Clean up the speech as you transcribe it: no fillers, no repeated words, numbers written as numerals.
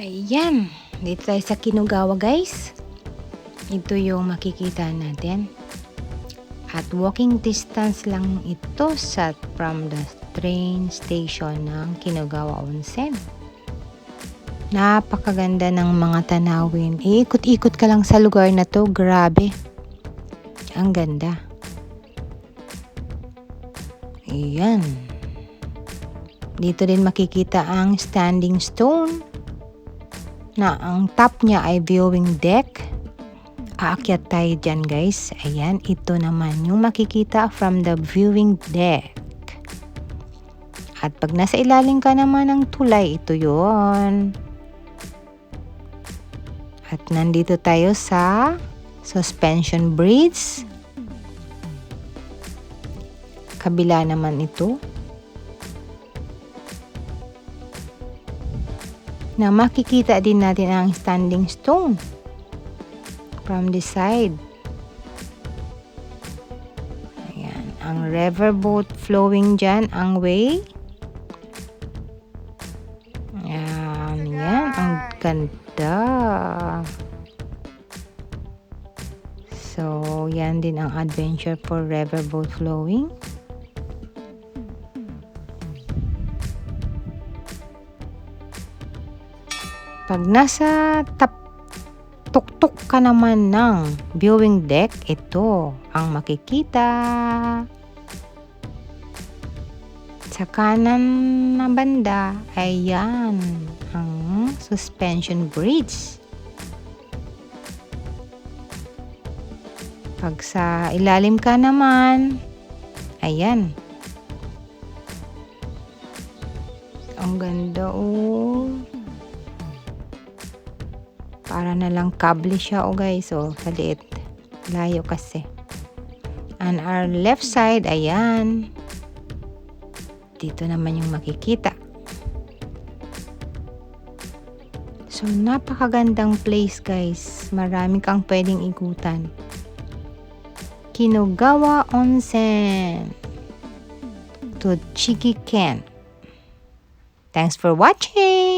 Ayan, dito tayo sa Kinugawa guys. Ito yung makikita natin. At walking distance lang ito from the train station ng Kinugawa Onsen. Napakaganda ng mga tanawin. Iikot-ikot ka lang sa lugar na to. Grabe. Ang ganda. Ayan. Dito din makikita ang standing stone na ang top niya ay viewing deck. Aakyat tayo dyan guys. Ayan, ito naman yung makikita from the viewing deck. At pag nasa ilalim ka naman ng tulay, ito yon. At nandito tayo sa suspension bridge. Kabila naman ito. Na makikita din natin ang standing stone from the side. Ayan, ang riverboat flowing dyan, ang way. Ayan, yan, ang ganda. So, yan din ang adventure for riverboat flowing. Pag nasa tuktok ka naman ng viewing deck, ito ang makikita. Sa kanan na banda, ayan ang suspension bridge. Pag sa ilalim ka naman, ayan. Ang ganda oh. Para na lang kable siya guys. Sa liit. Layo kasi. And our left side, ayan. Dito naman yung makikita. So, napakagandang place guys. Marami kang pwedeng ikutan. Kinugawa Onsen to Chiki Ken. Thanks for watching!